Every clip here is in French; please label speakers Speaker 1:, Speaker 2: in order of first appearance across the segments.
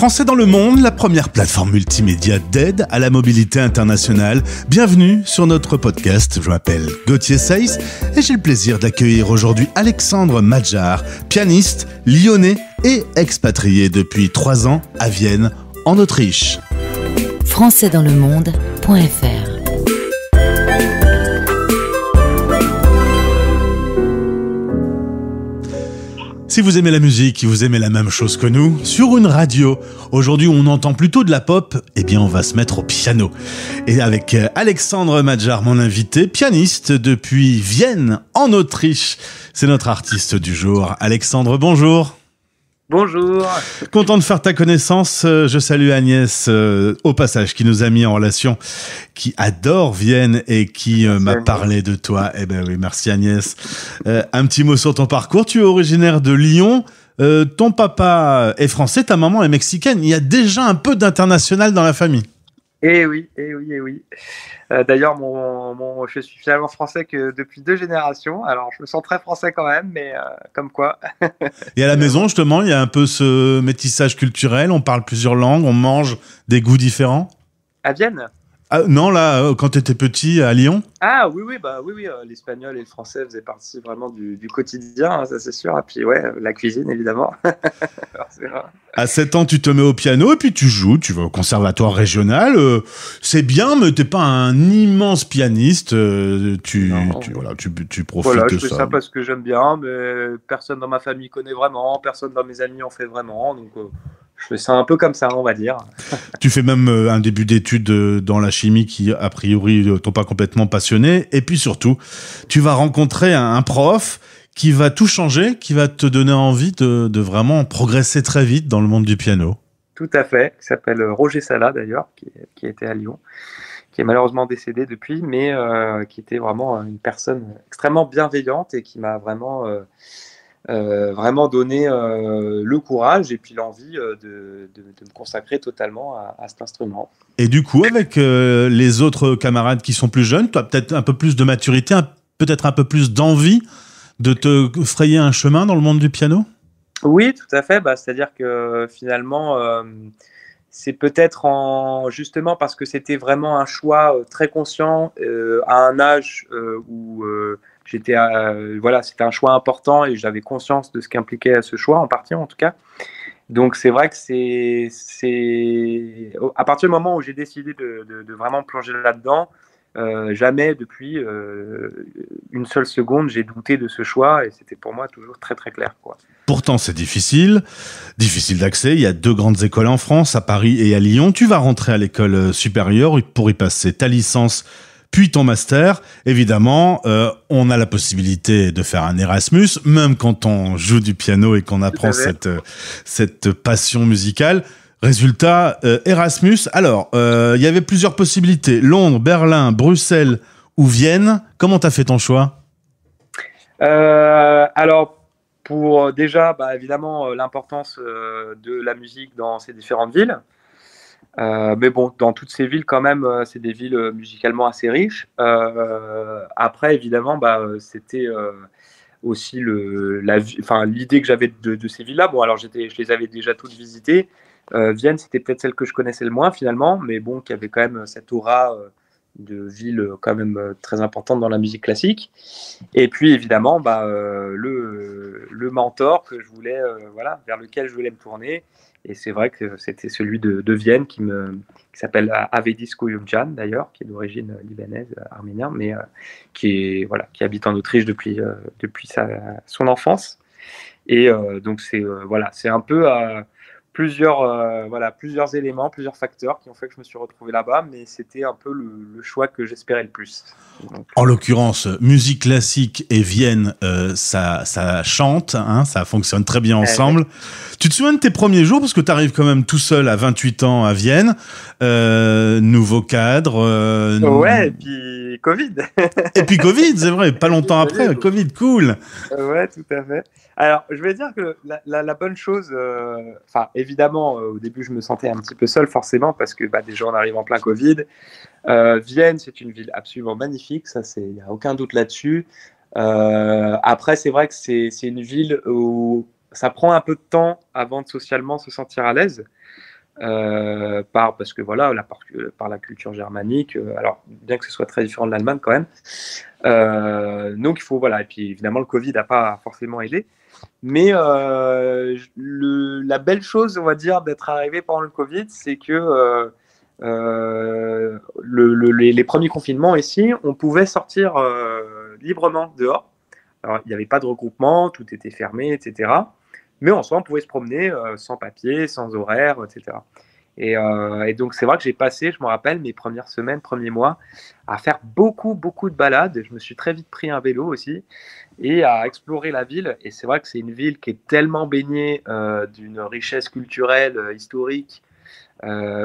Speaker 1: Français dans le monde, la première plateforme multimédia d'aide à la mobilité internationale. Bienvenue sur notre podcast. Je m'appelle Gauthier Seiss et j'ai le plaisir d'accueillir aujourd'hui Alexandre Madjar, pianiste, lyonnais et expatrié depuis 3 ans à Vienne, en Autriche.
Speaker 2: Françaisdanslemonde.fr.
Speaker 1: Si vous aimez la musique, si vous aimez la même chose que nous, sur une radio, aujourd'hui on entend plutôt de la pop, eh bien on va se mettre au piano. Et avec Alexandre Madjar, mon invité, pianiste depuis Vienne, en Autriche, c'est notre artiste du jour. Alexandre, bonjour.
Speaker 3: Bonjour.
Speaker 1: Content de faire ta connaissance. Je salue Agnès, au passage, qui nous a mis en relation, qui adore Vienne et qui m'a parlé de toi. Eh ben oui, merci Agnès. Un petit mot sur ton parcours. Tu es originaire de Lyon. Ton papa est français, ta maman est mexicaine. Il y a déjà un peu d'international dans la famille.
Speaker 3: Eh oui. D'ailleurs, je suis finalement français que depuis 2 générations. Alors, je me sens très français quand même, mais comme quoi.
Speaker 1: Et à la maison, justement, il y a un peu ce métissage culturel. On parle plusieurs langues, on mange des goûts différents.
Speaker 3: À Vienne?
Speaker 1: Non, là, quand tu étais petit, à Lyon.
Speaker 3: Ah oui, l'espagnol et le français faisaient partie vraiment du quotidien, hein, ça c'est sûr. Et puis ouais, la cuisine évidemment.
Speaker 1: À 7 ans, tu te mets au piano et puis tu joues, tu vas au conservatoire régional. C'est bien, mais t'es pas un immense pianiste. Tu profites
Speaker 3: voilà,
Speaker 1: de
Speaker 3: je fais ça parce que j'aime bien, mais personne dans ma famille connaît vraiment, personne dans mes amis en fait vraiment, donc je fais ça un peu comme ça, on va dire.
Speaker 1: Tu fais même un début d'études dans la chimie qui, a priori, t'ont pas complètement passionné. Et puis surtout, tu vas rencontrer un prof qui va tout changer, qui va te donner envie de vraiment progresser très vite dans le monde du piano.
Speaker 3: Tout à fait, qui s'appelle Roger Sala d'ailleurs, qui était à Lyon, qui est malheureusement décédé depuis, mais qui était vraiment une personne extrêmement bienveillante et qui m'a vraiment donné le courage et puis l'envie de me consacrer totalement à cet instrument.
Speaker 1: Et du coup, avec les autres camarades qui sont plus jeunes, tu as peut-être un peu plus de maturité, peut-être un peu plus d'envie de te frayer un chemin dans le monde du piano?
Speaker 3: Oui, tout à fait. C'est-à-dire que finalement, c'est peut-être justement parce que c'était vraiment un choix très conscient à un âge où c'était un choix important et j'avais conscience de ce qu'impliquait ce choix, en partie en tout cas. Donc c'est vrai que c'est à partir du moment où j'ai décidé de vraiment plonger là-dedans, jamais depuis une seule seconde j'ai douté de ce choix et c'était pour moi toujours très très clair, quoi.
Speaker 1: Pourtant c'est difficile d'accès. Il y a 2 grandes écoles en France, à Paris et à Lyon. Tu vas rentrer à l'école supérieure pour y passer ta licence puis ton master. Évidemment, on a la possibilité de faire un Erasmus, même quand on joue du piano et qu'on apprend cette passion musicale. Résultat, Erasmus. Alors, il y avait plusieurs possibilités. Londres, Berlin, Bruxelles ou Vienne. Comment t'as fait ton choix?
Speaker 3: Alors, pour déjà, évidemment, l'importance de la musique dans ces différentes villes. Mais bon, dans toutes ces villes, quand même, c'est des villes musicalement assez riches. Après, évidemment, c'était aussi l'idée que j'avais de ces villes-là. Bon, alors je les avais déjà toutes visitées. Vienne, c'était peut-être celle que je connaissais le moins finalement, mais bon, qui avait quand même cette aura de ville quand même très importante dans la musique classique. Et puis évidemment, le mentor que je voulais, vers lequel je voulais me tourner. Et c'est vrai que c'était celui de Vienne qui s'appelle Avedis Kuyumjan d'ailleurs, qui est d'origine libanaise, arménien, mais qui habite en Autriche depuis son enfance. Et donc c'est un peu plusieurs éléments, plusieurs facteurs qui ont fait que je me suis retrouvé là-bas, mais c'était un peu le choix que j'espérais le plus. Donc,
Speaker 1: en l'occurrence, musique classique et Vienne, ça chante, hein, ça fonctionne très bien ensemble. Tu te souviens de tes premiers jours, parce que tu arrives quand même tout seul à 28 ans à Vienne, nouveau cadre.
Speaker 3: Ouais, et puis Covid.
Speaker 1: Et puis Covid, c'est vrai, pas longtemps après, Covid, cool.
Speaker 3: Ouais, tout à fait. Alors, je vais dire que la bonne chose, évidemment, au début, je me sentais un petit peu seul, forcément, parce que déjà, on arrive en plein Covid. Vienne, c'est une ville absolument magnifique, ça, il n'y a aucun doute là-dessus. Après, c'est vrai que c'est une ville où ça prend un peu de temps avant de socialement se sentir à l'aise. parce que voilà, par la culture germanique, alors bien que ce soit très différent de l'Allemagne quand même. Donc il faut, voilà, et puis évidemment le Covid n'a pas forcément aidé. Mais la belle chose, on va dire, d'être arrivé pendant le Covid, c'est que les premiers confinements ici, on pouvait sortir librement dehors. Alors, il n'y avait pas de regroupement, tout était fermé, etc. Mais en soi, on pouvait se promener sans papier, sans horaire, etc. Et donc, c'est vrai que j'ai passé, je me rappelle, mes premières semaines, premiers mois, à faire beaucoup, beaucoup de balades. Je me suis très vite pris un vélo aussi et à explorer la ville. Et c'est vrai que c'est une ville qui est tellement baignée d'une richesse culturelle, historique,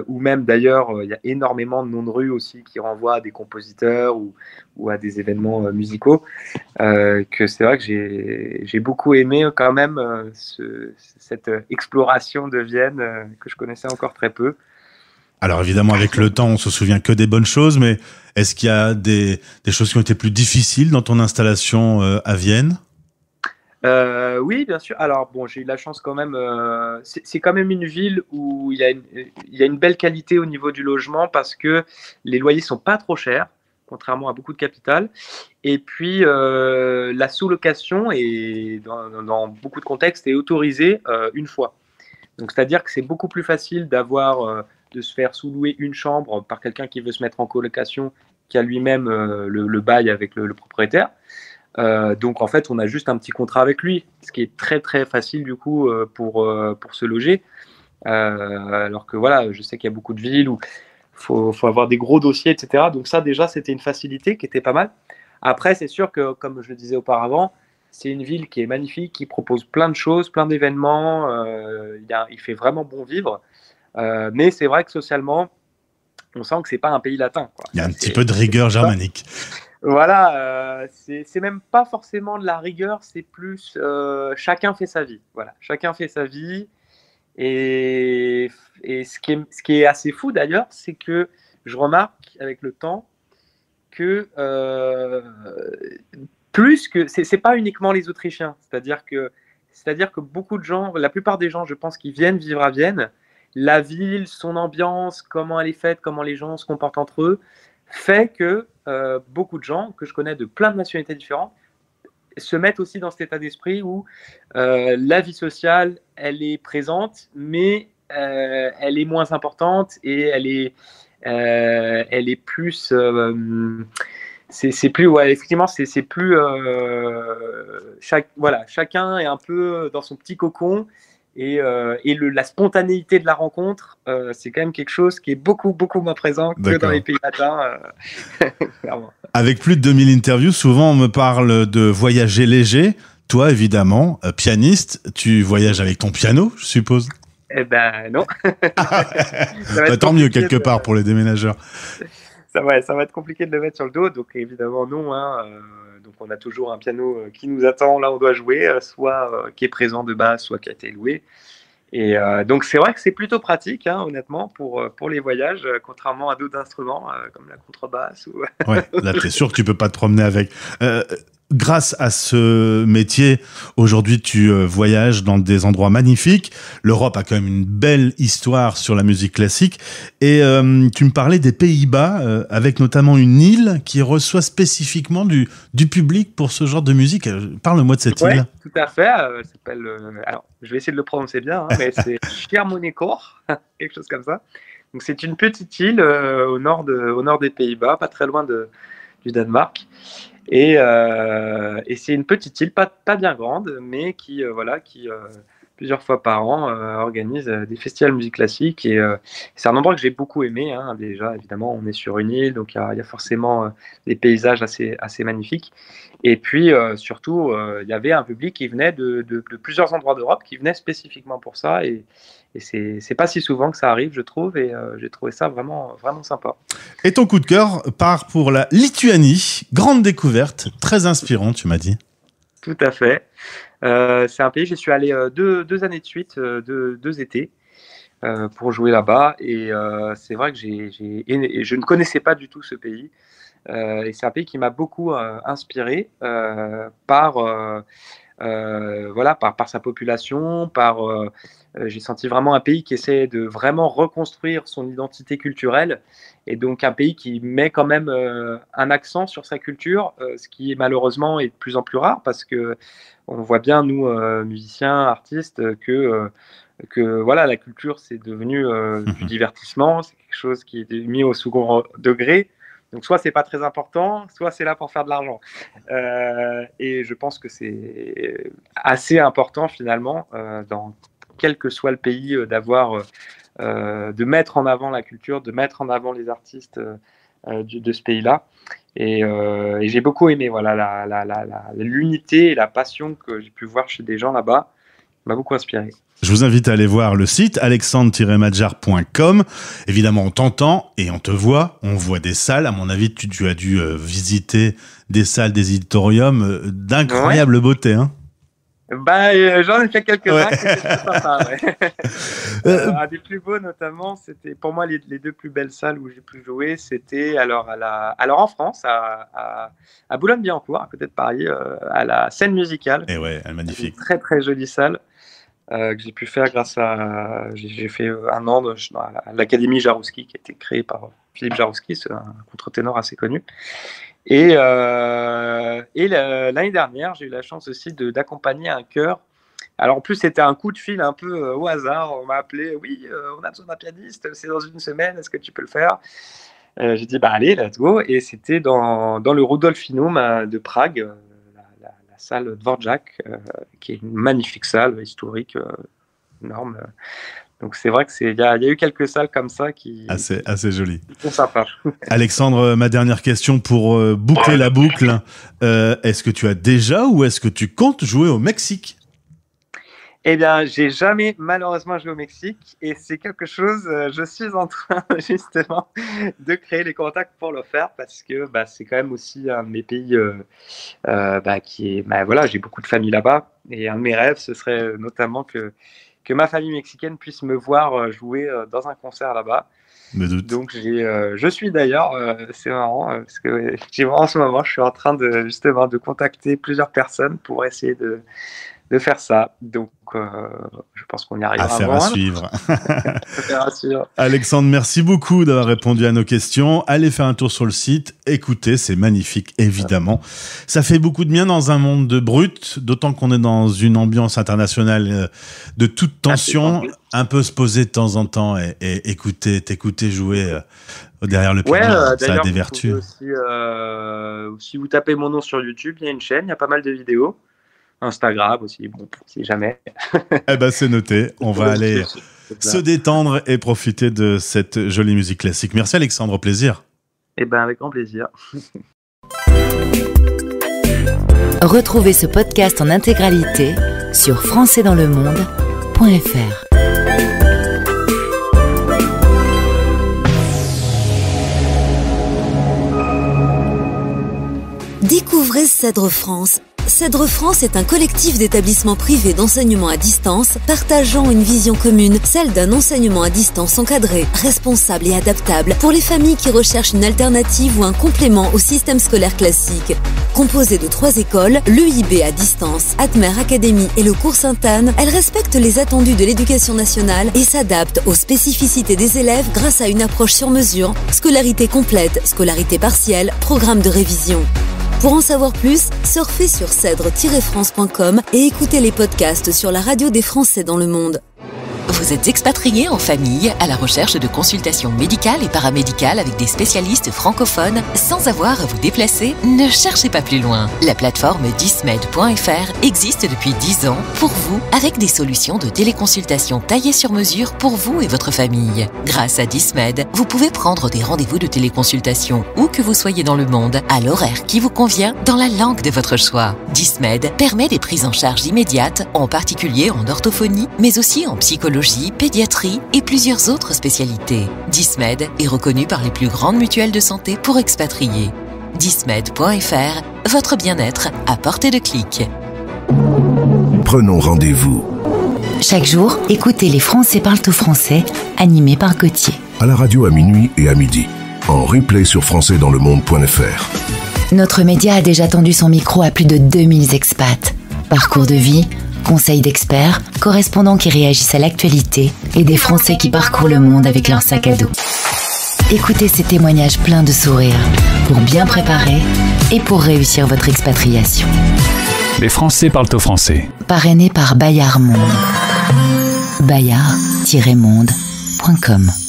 Speaker 3: ou même d'ailleurs, il y a énormément de noms de rues aussi qui renvoient à des compositeurs ou à des événements musicaux, que c'est vrai que j'ai beaucoup aimé quand même cette exploration de Vienne que je connaissais encore très peu.
Speaker 1: Alors évidemment, avec le temps, on se souvient que des bonnes choses, mais est-ce qu'il y a des choses qui ont été plus difficiles dans ton installation à Vienne?
Speaker 3: Oui, bien sûr. Alors bon, j'ai eu la chance quand même. C'est quand même une ville où il y a une belle qualité au niveau du logement parce que les loyers sont pas trop chers, contrairement à beaucoup de capitales. Et puis la sous-location est dans beaucoup de contextes est autorisée une fois. Donc c'est-à-dire que c'est beaucoup plus facile de se faire sous-louer une chambre par quelqu'un qui veut se mettre en colocation qu'à lui-même le bail avec le propriétaire. Donc en fait, on a juste un petit contrat avec lui, ce qui est très très facile du coup pour se loger. Alors que voilà, je sais qu'il y a beaucoup de villes où faut avoir des gros dossiers, etc. Donc ça déjà, c'était une facilité qui était pas mal. Après, c'est sûr que, comme je le disais auparavant, c'est une ville qui est magnifique, qui propose plein de choses, plein d'événements. Il fait vraiment bon vivre. Mais c'est vrai que socialement, on sent que c'est pas un pays latin, quoi.
Speaker 1: Il y a
Speaker 3: Ça,
Speaker 1: un petit peu de rigueur germanique.
Speaker 3: voilà, c'est même pas forcément de la rigueur, c'est plus chacun fait sa vie. Voilà, chacun fait sa vie. Et, et ce qui est assez fou d'ailleurs, c'est que je remarque avec le temps que plus que c'est pas uniquement les Autrichiens, c'est-à-dire que beaucoup de gens, la plupart des gens, je pense, qui viennent vivre à Vienne, la ville, son ambiance, comment elle est faite, comment les gens se comportent entre eux, fait que beaucoup de gens que je connais de plein de nationalités différentes se mettent aussi dans cet état d'esprit où la vie sociale, elle est présente, mais elle est moins importante et elle est plus c'est plus, ouais, effectivement, c'est plus voilà, chacun est un peu dans son petit cocon et la spontanéité de la rencontre, c'est quand même quelque chose qui est beaucoup beaucoup moins présent que dans les
Speaker 1: D'accord.
Speaker 3: pays latins, clairement.
Speaker 1: Avec plus de 2000 interviews, souvent on me parle de voyager léger. Toi, évidemment, pianiste, tu voyages avec ton piano, je suppose.
Speaker 3: Eh ben non. Ça va
Speaker 1: Bah,
Speaker 3: être
Speaker 1: tant mieux
Speaker 3: compliqué
Speaker 1: quelque part pour les déménageurs.
Speaker 3: ça va être compliqué de le mettre sur le dos, donc évidemment non, hein, donc on a toujours un piano qui nous attend, là on doit jouer, soit qui est présent de base, soit qui a été loué. Et donc c'est vrai que c'est plutôt pratique, hein, honnêtement, pour les voyages, contrairement à d'autres instruments comme la contrebasse.
Speaker 1: Ouais, là t'es sûr que tu peux pas te promener avec. Grâce à ce métier, aujourd'hui tu voyages dans des endroits magnifiques. L'Europe a quand même une belle histoire sur la musique classique. Et tu me parlais des Pays-Bas, avec notamment une île qui reçoit spécifiquement du public pour ce genre de musique. Parle-moi de cette
Speaker 3: Ouais,
Speaker 1: île.
Speaker 3: tout à fait. Elle s'appelle, alors, je vais essayer de le prononcer bien, hein, mais c'est Schiermonnikoog, quelque chose comme ça. Donc c'est une petite île au nord des Pays-Bas, pas très loin du Danemark. Et c'est une petite île, pas bien grande, mais qui plusieurs fois par an organise des festivals de musique classique. Et c'est un endroit que j'ai beaucoup aimé, hein. Déjà, évidemment, on est sur une île, donc il y a forcément des paysages assez magnifiques. Et puis surtout, il y avait un public qui venait de plusieurs endroits d'Europe, qui venait spécifiquement pour ça. Et c'est pas si souvent que ça arrive, je trouve. Et j'ai trouvé ça vraiment, vraiment sympa.
Speaker 1: Et ton coup de cœur part pour la Lituanie. Grande découverte, très inspirante, tu m'as dit.
Speaker 3: Tout à fait. C'est un pays, j'y suis allé deux années de suite, deux étés, pour jouer là-bas. Et c'est vrai que je ne connaissais pas du tout ce pays. Et c'est un pays qui m'a beaucoup inspiré par voilà, par sa population, j'ai senti vraiment un pays qui essaie de vraiment reconstruire son identité culturelle, et donc un pays qui met quand même un accent sur sa culture, ce qui malheureusement est de plus en plus rare, parce que on voit bien, nous, musiciens, artistes, que voilà, la culture, c'est devenu du divertissement, c'est quelque chose qui est mis au second degré. Donc soit c'est pas très important, soit c'est là pour faire de l'argent. Et je pense que c'est assez important finalement, dans quel que soit le pays, de mettre en avant la culture, de mettre en avant les artistes de ce pays-là. Et j'ai beaucoup aimé voilà, l'unité et la passion que j'ai pu voir chez des gens là-bas. Ça m'a beaucoup inspiré.
Speaker 1: Je vous invite à aller voir le site alexandre-madjar.com. Évidemment, on t'entend et on te voit. On voit des salles. À mon avis, tu as dû visiter des salles, des auditoriums d'incroyable beauté, hein.
Speaker 3: J'en ai fait quelques-uns,
Speaker 1: ouais.
Speaker 3: C'était sympa, ouais. Un des plus beaux, notamment, c'était pour moi les deux plus belles salles où j'ai pu jouer. C'était alors en France, à Boulogne-Billancourt, à côté de Paris, à la Scène Musicale.
Speaker 1: Et ouais, elle est magnifique.
Speaker 3: Une très très jolie salle que j'ai pu faire grâce à. J'ai fait un an à l'Académie Jarouski, qui a été créée par Philippe Jarouski, c'est un contre-ténor assez connu. Et l'année dernière, j'ai eu la chance aussi d'accompagner un chœur. Alors en plus, c'était un coup de fil un peu au hasard. On m'a appelé, oui, on a besoin d'un pianiste, c'est dans une semaine, est-ce que tu peux le faire? J'ai dit, allez, let's go. Et c'était dans le Rudolfinum de Prague, la salle Dvorak, qui est une magnifique salle historique, énorme. Donc c'est vrai qu'il y a eu quelques salles comme ça qui
Speaker 1: assez jolies.
Speaker 3: Sont sympas.
Speaker 1: Alexandre, ma dernière question pour boucler la boucle. Est-ce que tu as déjà ou est-ce que tu comptes jouer au Mexique?
Speaker 3: Eh bien, j'ai jamais malheureusement joué au Mexique, et c'est quelque chose, je suis en train justement de créer les contacts pour le faire, parce que c'est quand même aussi un de mes pays qui est, voilà, j'ai beaucoup de famille là-bas, et un de mes rêves, ce serait notamment que ma famille mexicaine puisse me voir jouer dans un concert là-bas. Donc je suis d'ailleurs, c'est marrant, parce que en ce moment, je suis en train de contacter plusieurs personnes pour essayer de faire ça. Donc je pense qu'on y arrivera.
Speaker 1: Affaire à suivre.
Speaker 3: Affaire à suivre.
Speaker 1: Alexandre, merci beaucoup d'avoir répondu à nos questions. Allez faire un tour sur le site, écoutez, c'est magnifique, évidemment. Ça fait beaucoup de bien dans un monde de brut, d'autant qu'on est dans une ambiance internationale de toute tension. Un peu se poser de temps en temps et t'écouter jouer derrière le piano, ça a des vertus.
Speaker 3: Aussi, si vous tapez mon nom sur YouTube, il y a une chaîne, il y a pas mal de vidéos. Instagram aussi, bon, si jamais.
Speaker 1: C'est noté. On va aller se détendre et profiter de cette jolie musique classique. Merci Alexandre, au plaisir.
Speaker 3: Avec grand plaisir.
Speaker 2: Retrouvez ce podcast en intégralité sur françaisdanslemonde.fr.
Speaker 4: Découvrez Cèdre France. Cèdre France est un collectif d'établissements privés d'enseignement à distance partageant une vision commune, celle d'un enseignement à distance encadré, responsable et adaptable pour les familles qui recherchent une alternative ou un complément au système scolaire classique. Composée de 3 écoles, l'EIB à distance, Admer Academy et le cours Sainte-Anne, elle respecte les attendus de l'éducation nationale et s'adapte aux spécificités des élèves grâce à une approche sur mesure, scolarité complète, scolarité partielle, programme de révision. Pour en savoir plus, surfez sur cèdre-france.com et écoutez les podcasts sur la radio des Français dans le monde.
Speaker 2: Vous êtes expatrié en famille à la recherche de consultations médicales et paramédicales avec des spécialistes francophones sans avoir à vous déplacer? Ne cherchez pas plus loin. La plateforme dismed.fr existe depuis 10 ans pour vous avec des solutions de téléconsultation taillées sur mesure pour vous et votre famille. Grâce à Dismed, vous pouvez prendre des rendez-vous de téléconsultation où que vous soyez dans le monde à l'horaire qui vous convient dans la langue de votre choix. Dismed permet des prises en charge immédiates, en particulier en orthophonie, mais aussi en psychologie, pédiatrie et plusieurs autres spécialités. Dismed est reconnu par les plus grandes mutuelles de santé pour expatriés. Dismed.fr, votre bien-être à portée de clic.
Speaker 5: Prenons rendez-vous.
Speaker 2: Chaque jour, écoutez Les Français parlent au français, animé par Gauthier.
Speaker 5: À la radio à minuit et à midi. En replay sur françaisdanslemonde.fr.
Speaker 2: Notre média a déjà tendu son micro à plus de 2000 expats.
Speaker 6: Parcours de vie, conseils d'experts, correspondants qui réagissent à l'actualité et des Français qui parcourent le monde avec leur sac à dos. Écoutez ces témoignages pleins de sourires pour bien préparer et pour réussir votre expatriation.
Speaker 7: Les Français parlent au français.
Speaker 6: Parrainé par Bayard Monde. Bayard-monde.com